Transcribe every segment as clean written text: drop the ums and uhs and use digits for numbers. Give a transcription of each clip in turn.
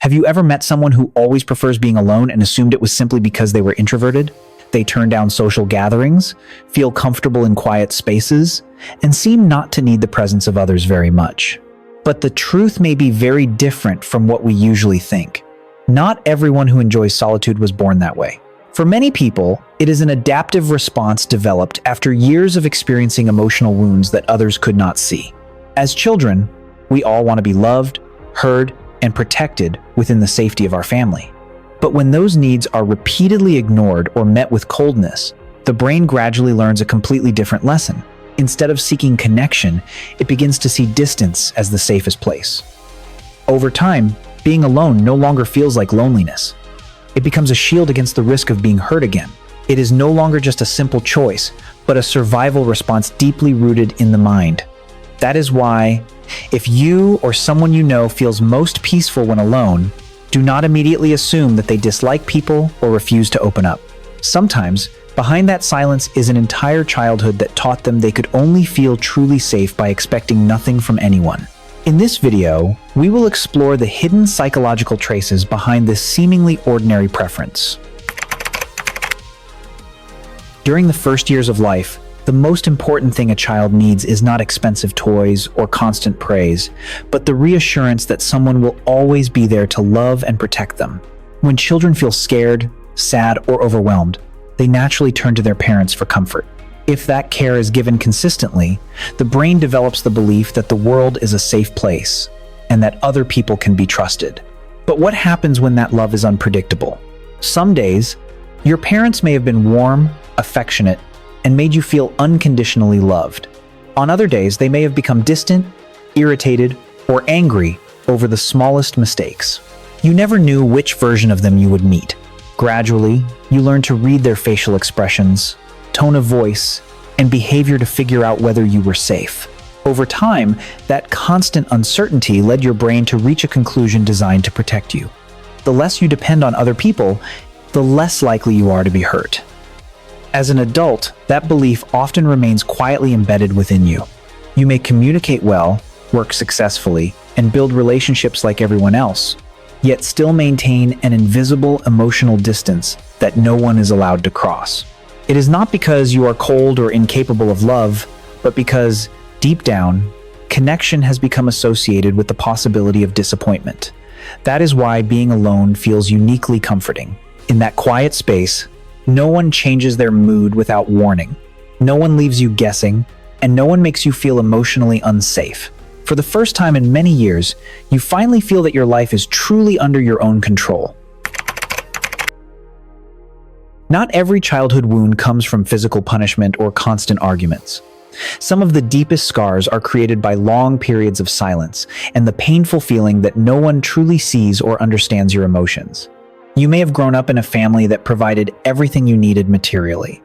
Have you ever met someone who always prefers being alone and assumed it was simply because they were introverted? They turn down social gatherings, feel comfortable in quiet spaces, and seem not to need the presence of others very much. But the truth may be very different from what we usually think. Not everyone who enjoys solitude was born that way. For many people, it is an adaptive response developed after years of experiencing emotional wounds that others could not see. As children, we all want to be loved, heard, and protected within the safety of our family. But when those needs are repeatedly ignored or met with coldness, the brain gradually learns a completely different lesson. Instead of seeking connection, it begins to see distance as the safest place. Over time, being alone no longer feels like loneliness. It becomes a shield against the risk of being hurt again. It is no longer just a simple choice, but a survival response deeply rooted in the mind. That is why, if you or someone you know feels most peaceful when alone, do not immediately assume that they dislike people or refuse to open up. Sometimes, behind that silence is an entire childhood that taught them they could only feel truly safe by expecting nothing from anyone. In this video, we will explore the hidden psychological traces behind this seemingly ordinary preference. During the first years of life, the most important thing a child needs is not expensive toys or constant praise, but the reassurance that someone will always be there to love and protect them. When children feel scared, sad, or overwhelmed, they naturally turn to their parents for comfort. If that care is given consistently, the brain develops the belief that the world is a safe place and that other people can be trusted. But what happens when that love is unpredictable? Some days, your parents may have been warm, affectionate, and made you feel unconditionally loved. On other days, they may have become distant, irritated, or angry over the smallest mistakes. You never knew which version of them you would meet. Gradually, you learn to read their facial expressions, tone of voice, and behavior to figure out whether you were safe. Over time, that constant uncertainty led your brain to reach a conclusion designed to protect you. The less you depend on other people, the less likely you are to be hurt. As an adult, that belief often remains quietly embedded within you. You may communicate well, work successfully, and build relationships like everyone else, yet still maintain an invisible emotional distance that no one is allowed to cross. It is not because you are cold or incapable of love, but because, deep down, connection has become associated with the possibility of disappointment. That is why being alone feels uniquely comforting. In that quiet space, no one changes their mood without warning. No one leaves you guessing, and no one makes you feel emotionally unsafe. For the first time in many years, you finally feel that your life is truly under your own control. Not every childhood wound comes from physical punishment or constant arguments. Some of the deepest scars are created by long periods of silence and the painful feeling that no one truly sees or understands your emotions. You may have grown up in a family that provided everything you needed materially.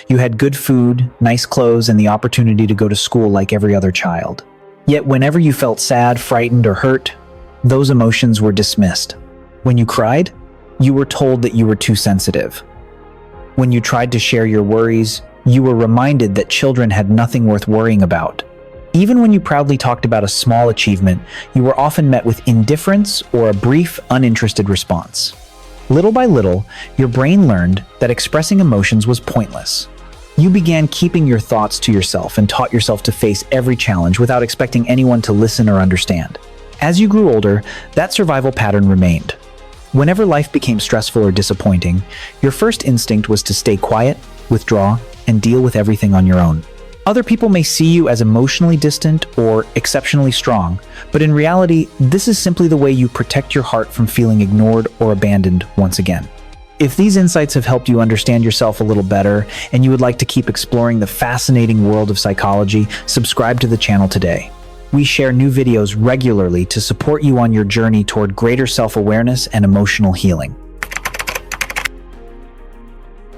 You had good food, nice clothes, and the opportunity to go to school like every other child. Yet whenever you felt sad, frightened, or hurt, those emotions were dismissed. When you cried, you were told that you were too sensitive. When you tried to share your worries, you were reminded that children had nothing worth worrying about. Even when you proudly talked about a small achievement, you were often met with indifference or a brief, uninterested response. Little by little, your brain learned that expressing emotions was pointless. You began keeping your thoughts to yourself and taught yourself to face every challenge without expecting anyone to listen or understand. As you grew older, that survival pattern remained. Whenever life became stressful or disappointing, your first instinct was to stay quiet, withdraw, and deal with everything on your own. Other people may see you as emotionally distant or exceptionally strong, but in reality, this is simply the way you protect your heart from feeling ignored or abandoned once again. If these insights have helped you understand yourself a little better, and you would like to keep exploring the fascinating world of psychology, subscribe to the channel today. We share new videos regularly to support you on your journey toward greater self-awareness and emotional healing.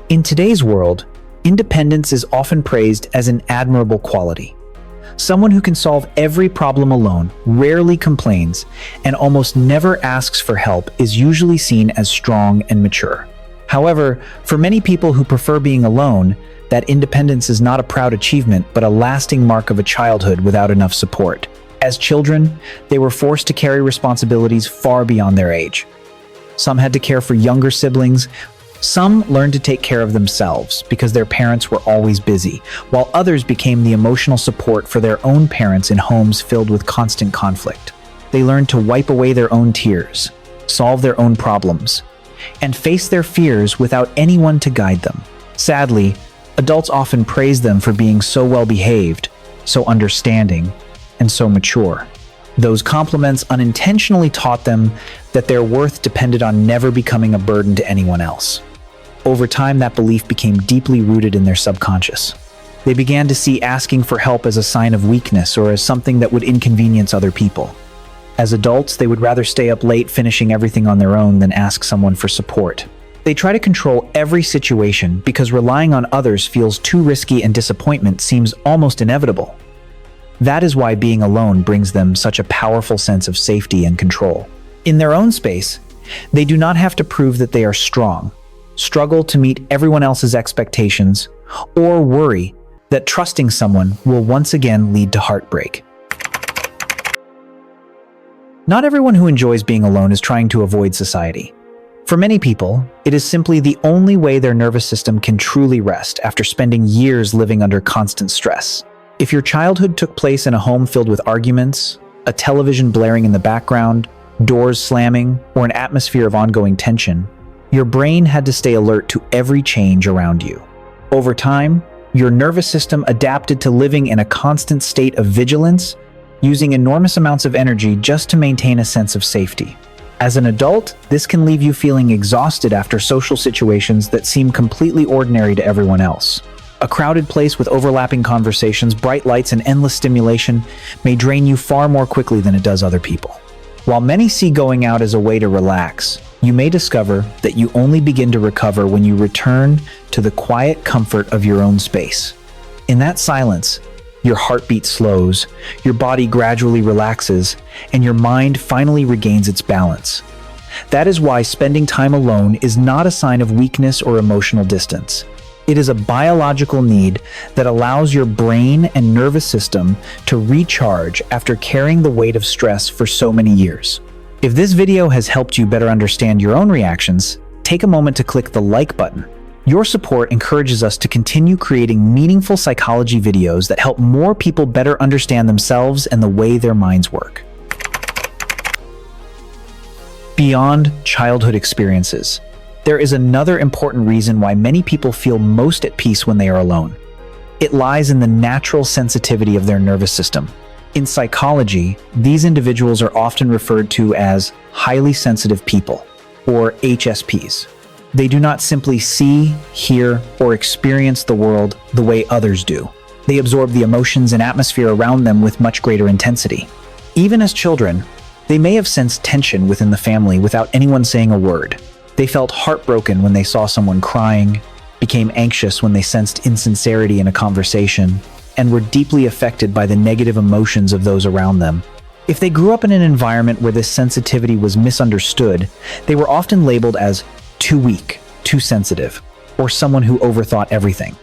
In today's world, independence is often praised as an admirable quality. Someone who can solve every problem alone, rarely complains, and almost never asks for help is usually seen as strong and mature. However, for many people who prefer being alone, that independence is not a proud achievement but a lasting mark of a childhood without enough support. As children, they were forced to carry responsibilities far beyond their age. Some had to care for younger siblings. Some learned to take care of themselves because their parents were always busy, while others became the emotional support for their own parents in homes filled with constant conflict. They learned to wipe away their own tears, solve their own problems, and face their fears without anyone to guide them. Sadly, adults often praise them for being so well-behaved, so understanding, and so mature. Those compliments unintentionally taught them that their worth depended on never becoming a burden to anyone else. Over time, that belief became deeply rooted in their subconscious. They began to see asking for help as a sign of weakness or as something that would inconvenience other people. As adults, they would rather stay up late finishing everything on their own than ask someone for support. They try to control every situation because relying on others feels too risky and disappointment seems almost inevitable. That is why being alone brings them such a powerful sense of safety and control. In their own space, they do not have to prove that they are strong, struggle to meet everyone else's expectations, or worry that trusting someone will once again lead to heartbreak. Not everyone who enjoys being alone is trying to avoid society. For many people, it is simply the only way their nervous system can truly rest after spending years living under constant stress. If your childhood took place in a home filled with arguments, a television blaring in the background, doors slamming, or an atmosphere of ongoing tension, your brain had to stay alert to every change around you. Over time, your nervous system adapted to living in a constant state of vigilance, using enormous amounts of energy just to maintain a sense of safety. As an adult, this can leave you feeling exhausted after social situations that seem completely ordinary to everyone else. A crowded place with overlapping conversations, bright lights, and endless stimulation may drain you far more quickly than it does other people. While many see going out as a way to relax, you may discover that you only begin to recover when you return to the quiet comfort of your own space. In that silence, your heartbeat slows, your body gradually relaxes, and your mind finally regains its balance. That is why spending time alone is not a sign of weakness or emotional distance. It is a biological need that allows your brain and nervous system to recharge after carrying the weight of stress for so many years. If this video has helped you better understand your own reactions, take a moment to click the like button. Your support encourages us to continue creating meaningful psychology videos that help more people better understand themselves and the way their minds work. Beyond childhood experiences, there is another important reason why many people feel most at peace when they are alone. It lies in the natural sensitivity of their nervous system. In psychology, these individuals are often referred to as highly sensitive people, or HSPs. They do not simply see, hear, or experience the world the way others do. They absorb the emotions and atmosphere around them with much greater intensity. Even as children, they may have sensed tension within the family without anyone saying a word. They felt heartbroken when they saw someone crying, became anxious when they sensed insincerity in a conversation, and were deeply affected by the negative emotions of those around them. If they grew up in an environment where this sensitivity was misunderstood, they were often labeled as too weak, too sensitive, or someone who overthought everything.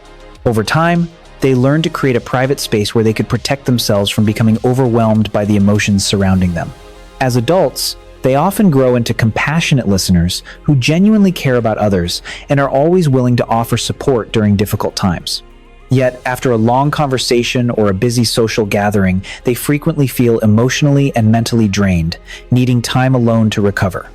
Over time, they learned to create a private space where they could protect themselves from becoming overwhelmed by the emotions surrounding them. As adults, they often grow into compassionate listeners who genuinely care about others and are always willing to offer support during difficult times. Yet, after a long conversation or a busy social gathering, they frequently feel emotionally and mentally drained, needing time alone to recover.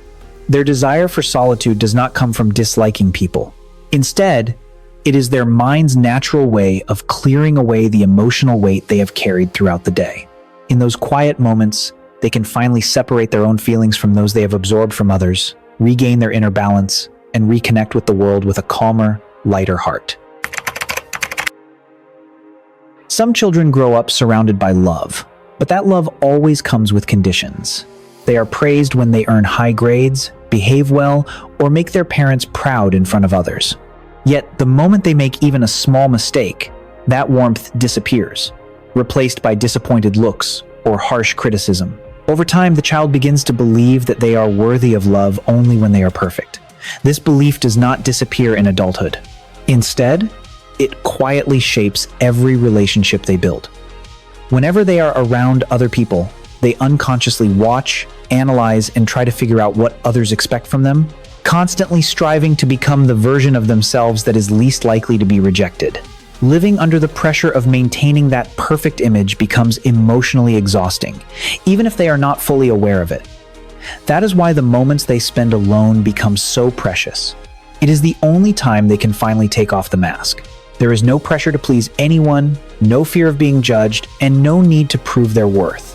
Their desire for solitude does not come from disliking people. Instead, it is their mind's natural way of clearing away the emotional weight they have carried throughout the day. In those quiet moments, they can finally separate their own feelings from those they have absorbed from others, regain their inner balance, and reconnect with the world with a calmer, lighter heart. Some children grow up surrounded by love, but that love always comes with conditions. They are praised when they earn high grades, behave well, or make their parents proud in front of others. Yet, the moment they make even a small mistake, that warmth disappears, replaced by disappointed looks or harsh criticism. Over time, the child begins to believe that they are worthy of love only when they are perfect. This belief does not disappear in adulthood. Instead, it quietly shapes every relationship they build. Whenever they are around other people, they unconsciously watch, analyze, and try to figure out what others expect from them, constantly striving to become the version of themselves that is least likely to be rejected. Living under the pressure of maintaining that perfect image becomes emotionally exhausting, even if they are not fully aware of it. That is why the moments they spend alone become so precious. It is the only time they can finally take off the mask. There is no pressure to please anyone, no fear of being judged, and no need to prove their worth.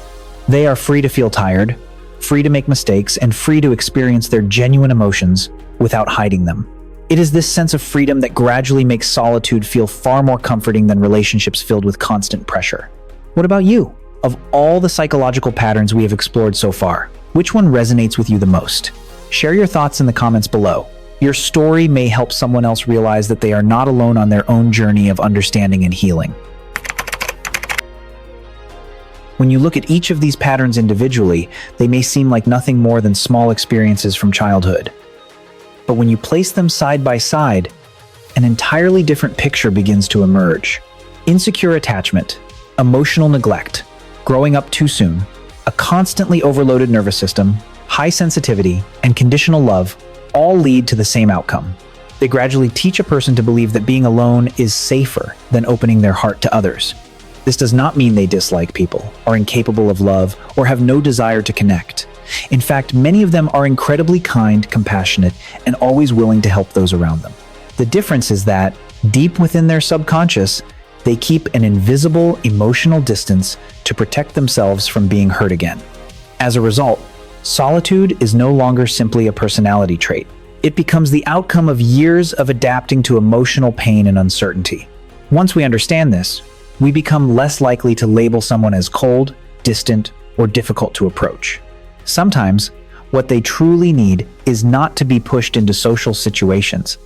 They are free to feel tired, free to make mistakes, and free to experience their genuine emotions without hiding them. It is this sense of freedom that gradually makes solitude feel far more comforting than relationships filled with constant pressure. What about you? Of all the psychological patterns we have explored so far, which one resonates with you the most? Share your thoughts in the comments below. Your story may help someone else realize that they are not alone on their own journey of understanding and healing. When you look at each of these patterns individually, they may seem like nothing more than small experiences from childhood. But when you place them side by side, an entirely different picture begins to emerge. Insecure attachment, emotional neglect, growing up too soon, a constantly overloaded nervous system, high sensitivity, and conditional love all lead to the same outcome. They gradually teach a person to believe that being alone is safer than opening their heart to others. This does not mean they dislike people, are incapable of love, or have no desire to connect. In fact, many of them are incredibly kind, compassionate, and always willing to help those around them. The difference is that, deep within their subconscious, they keep an invisible emotional distance to protect themselves from being hurt again. As a result, solitude is no longer simply a personality trait. It becomes the outcome of years of adapting to emotional pain and uncertainty. Once we understand this, we become less likely to label someone as cold, distant, or difficult to approach. Sometimes, what they truly need is not to be pushed into social situations,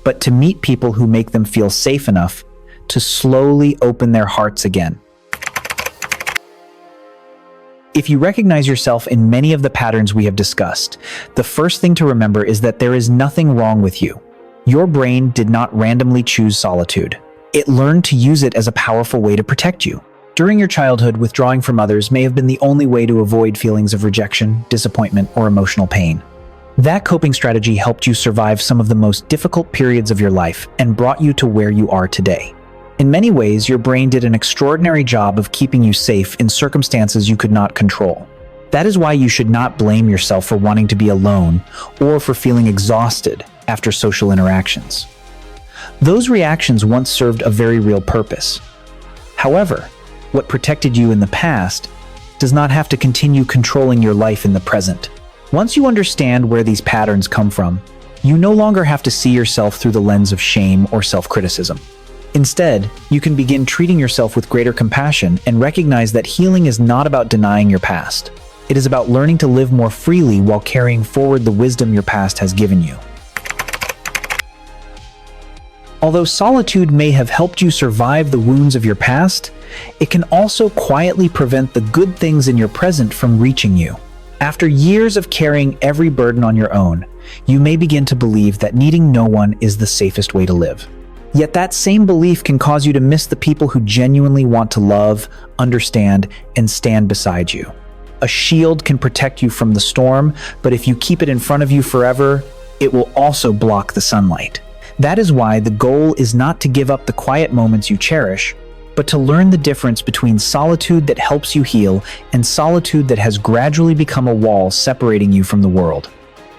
but to meet people who make them feel safe enough to slowly open their hearts again. If you recognize yourself in many of the patterns we have discussed, the first thing to remember is that there is nothing wrong with you. Your brain did not randomly choose solitude. It learned to use it as a powerful way to protect you. During your childhood, withdrawing from others may have been the only way to avoid feelings of rejection, disappointment, or emotional pain. That coping strategy helped you survive some of the most difficult periods of your life and brought you to where you are today. In many ways, your brain did an extraordinary job of keeping you safe in circumstances you could not control. That is why you should not blame yourself for wanting to be alone or for feeling exhausted after social interactions. Those reactions once served a very real purpose. However, what protected you in the past does not have to continue controlling your life in the present. Once you understand where these patterns come from, you no longer have to see yourself through the lens of shame or self-criticism. Instead, you can begin treating yourself with greater compassion and recognize that healing is not about denying your past. It is about learning to live more freely while carrying forward the wisdom your past has given you. Although solitude may have helped you survive the wounds of your past, it can also quietly prevent the good things in your present from reaching you. After years of carrying every burden on your own, you may begin to believe that needing no one is the safest way to live. Yet that same belief can cause you to miss the people who genuinely want to love, understand, and stand beside you. A shield can protect you from the storm, but if you keep it in front of you forever, it will also block the sunlight. That is why the goal is not to give up the quiet moments you cherish, but to learn the difference between solitude that helps you heal and solitude that has gradually become a wall separating you from the world.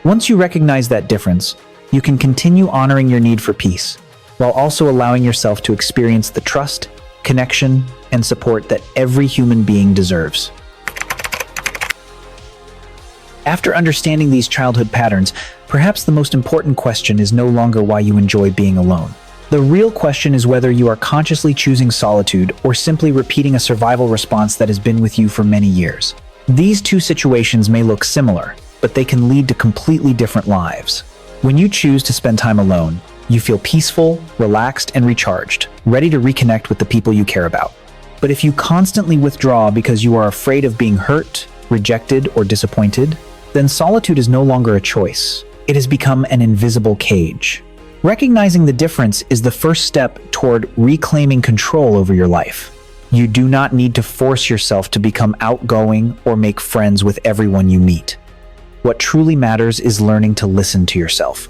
Once you recognize that difference, you can continue honoring your need for peace, while also allowing yourself to experience the trust, connection, and support that every human being deserves. After understanding these childhood patterns, perhaps the most important question is no longer why you enjoy being alone. The real question is whether you are consciously choosing solitude or simply repeating a survival response that has been with you for many years. These two situations may look similar, but they can lead to completely different lives. When you choose to spend time alone, you feel peaceful, relaxed, and recharged, ready to reconnect with the people you care about. But if you constantly withdraw because you are afraid of being hurt, rejected, or disappointed, then solitude is no longer a choice. It has become an invisible cage. Recognizing the difference is the first step toward reclaiming control over your life. You do not need to force yourself to become outgoing or make friends with everyone you meet. What truly matters is learning to listen to yourself.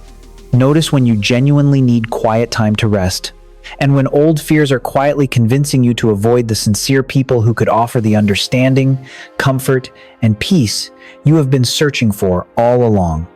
Notice when you genuinely need quiet time to rest, and when old fears are quietly convincing you to avoid the sincere people who could offer the understanding, comfort, and peace you have been searching for all along.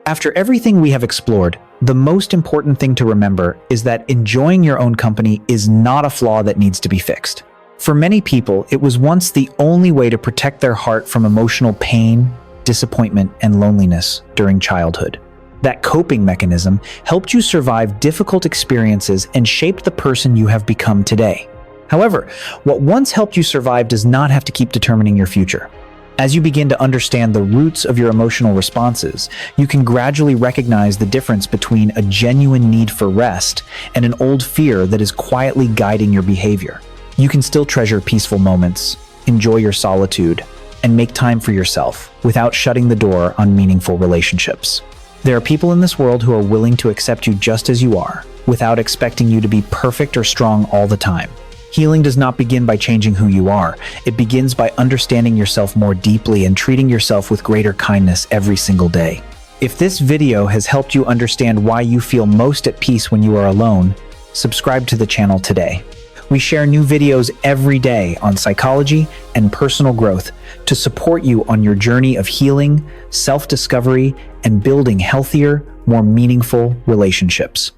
After everything we have explored, the most important thing to remember is that enjoying your own company is not a flaw that needs to be fixed. For many people, it was once the only way to protect their heart from emotional pain, disappointment, and loneliness during childhood. That coping mechanism helped you survive difficult experiences and shaped the person you have become today. However, what once helped you survive does not have to keep determining your future. As you begin to understand the roots of your emotional responses, you can gradually recognize the difference between a genuine need for rest and an old fear that is quietly guiding your behavior. You can still treasure peaceful moments, enjoy your solitude, and make time for yourself without shutting the door on meaningful relationships. There are people in this world who are willing to accept you just as you are, without expecting you to be perfect or strong all the time. Healing does not begin by changing who you are. It begins by understanding yourself more deeply and treating yourself with greater kindness every single day. If this video has helped you understand why you feel most at peace when you are alone, subscribe to the channel today. We share new videos every day on psychology and personal growth to support you on your journey of healing, self-discovery, and building healthier, more meaningful relationships.